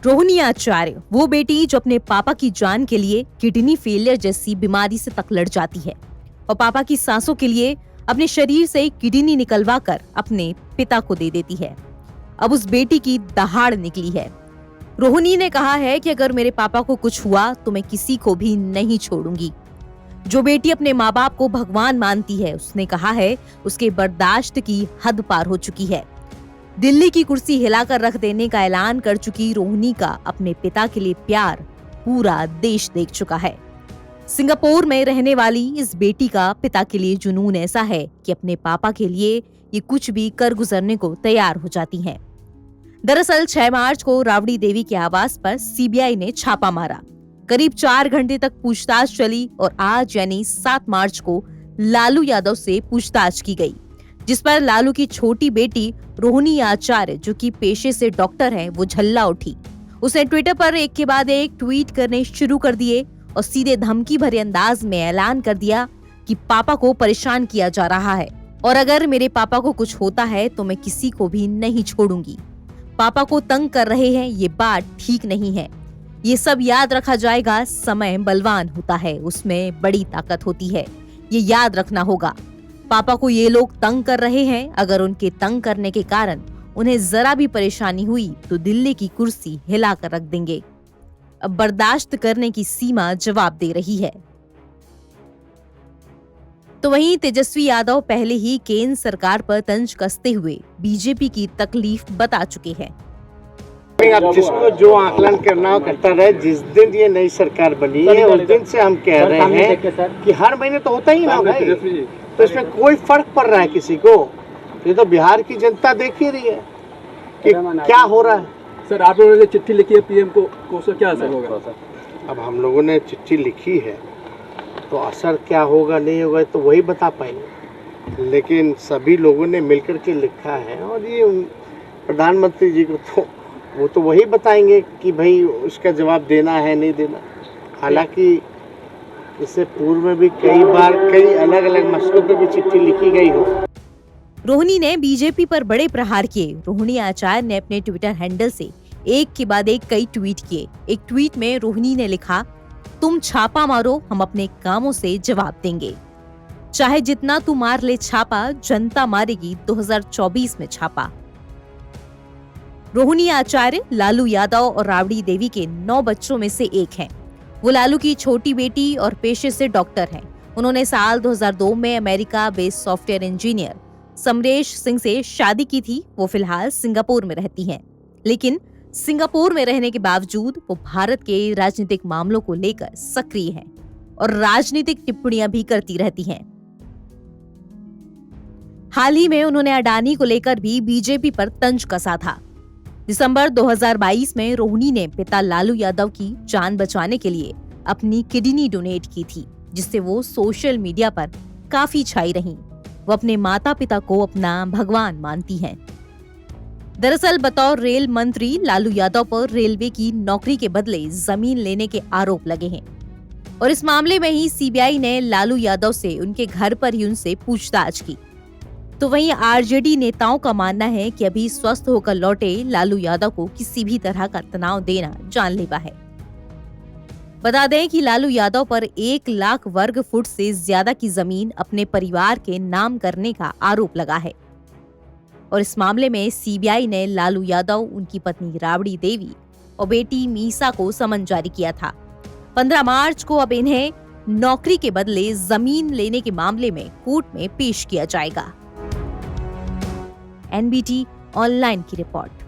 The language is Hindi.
रोहिणी आचार्य वो बेटी जो अपने पापा की जान के लिए किडनी फेलियर जैसी बीमारी से तक लड़ जाती है और पापा की सांसों के लिए अपने शरीर से किडनी निकलवा कर अपने पिता को दे देती है। अब उस बेटी की दहाड़ निकली है। रोहिणी ने कहा है कि अगर मेरे पापा को कुछ हुआ तो मैं किसी को भी नहीं छोड़ूंगी। जो बेटी अपने माँ बाप को भगवान मानती है, उसने कहा है उसके बर्दाश्त की हद पार हो चुकी है। दिल्ली की कुर्सी हिलाकर रख देने का ऐलान कर चुकी रोहिणी का अपने पिता के लिए प्यार पूरा देश देख चुका है। सिंगापुर में रहने वाली इस बेटी का पिता के लिए जुनून ऐसा है कि अपने पापा के लिए ये कुछ भी कर गुजरने को तैयार हो जाती हैं। दरअसल 6 मार्च को राबड़ी देवी के आवास पर सीबीआई ने छापा मारा। करीब 4 घंटे तक पूछताछ चली और आज यानी 7 मार्च को लालू यादव से पूछताछ की गई, जिस पर लालू की छोटी बेटी रोहिणी आचार्य, जो कि पेशे से डॉक्टर है, वो झल्ला उठी। उसने ट्विटर पर एक के बाद एक ट्वीट करने शुरू कर दिए और सीधे धमकी भरे अंदाज में ऐलान कर दिया कि पापा को परेशान किया जा रहा है और अगर मेरे पापा को कुछ होता है तो मैं किसी को भी नहीं छोड़ूंगी। पापा को तंग कर रहे हैं, ये बात ठीक नहीं है। ये सब याद रखा जाएगा। समय बलवान होता है, उसमें बड़ी ताकत होती है, ये याद रखना होगा। पापा को ये लोग तंग कर रहे हैं, अगर उनके तंग करने के कारण उन्हें जरा भी परेशानी हुई तो दिल्ली की कुर्सी हिलाकर रख देंगे। अब बर्दाश्त करने की सीमा जवाब दे रही है। तो वहीं तेजस्वी यादव पहले ही केंद्र सरकार पर तंज कसते हुए बीजेपी की तकलीफ बता चुके हैं। अब जिसको जो आकलन करना हो करता रहे। जिस दिन ये नई सरकार बनी है उस दिन से हम कह रहे हैं कि हर महीने तो होता ही ना भाई, तो इसमें कोई फर्क पड़ रहा है किसी को? ये तो बिहार की जनता देख ही रही है कि क्या हो रहा है। सर, आप लोगों ने चिट्ठी लिखी है पीएम को सर, क्या असर होगा? अब हम लोगों ने चिट्ठी लिखी है तो असर क्या होगा नहीं होगा तो वही बता पाएंगे, लेकिन सभी लोगों ने मिलकर के लिखा है और ये प्रधानमंत्री जी को तो वो तो वही बताएंगे कि भाई उसका जवाब देना है नहीं देना। हालांकि इससे पूर्व में भी कई बार कई अलग अलग मसलों पे भी चिट्ठी लिखी गई हो। रोहिणी ने बीजेपी पर बड़े प्रहार किए। रोहिणी आचार्य ने अपने ट्विटर हैंडल से एक के बाद एक कई ट्वीट किए। एक ट्वीट में रोहिणी ने लिखा, तुम छापा मारो, हम अपने कामों से जवाब देंगे। चाहे जितना तू मार ले छापा, जनता मारेगी 2024 में छापा। रोहिणी आचार्य लालू यादव और राबड़ी देवी के 9 बच्चों में से एक हैं। वो लालू की छोटी बेटी और पेशे से डॉक्टर हैं। उन्होंने साल 2002 में America based software engineer Samaresh Singh से शादी की थी। वो फिलहाल सिंगापुर में रहती हैं, लेकिन सिंगापुर में रहने के बावजूद वो भारत के राजनीतिक मामलों को लेकर सक्रिय हैं और राजनीतिक टिप्पणियां भी करती रहती हैं। हाल ही में उन्होंने अडानी को लेकर भी बीजेपी पर तंज कसा था। दिसंबर 2022 में रोहिणी ने पिता लालू यादव की जान बचाने के लिए अपनी किडनी डोनेट की थी, जिससे वो सोशल मीडिया पर काफी छाई रहीं। वो अपने माता पिता को अपना भगवान मानती हैं। दरअसल बतौर रेल मंत्री लालू यादव पर रेलवे की नौकरी के बदले जमीन लेने के आरोप लगे हैं और इस मामले में ही सीबीआई ने लालू यादव से उनके घर पर ही उनसे पूछताछ की। तो वहीं आरजेडी नेताओं का मानना है कि अभी स्वस्थ होकर लौटे लालू यादव को किसी भी तरह का तनाव देना जानलेवा है। बता दें कि लालू यादव पर 1 लाख वर्ग फुट से ज्यादा की जमीन अपने परिवार के नाम करने का आरोप लगा है और इस मामले में सीबीआई ने लालू यादव, उनकी पत्नी राबड़ी देवी और बेटी मीसा को समन जारी किया था। 15 मार्च को अब इन्हें नौकरी के बदले जमीन लेने के मामले में कोर्ट में पेश किया जाएगा। एनबीटी ऑनलाइन की रिपोर्ट।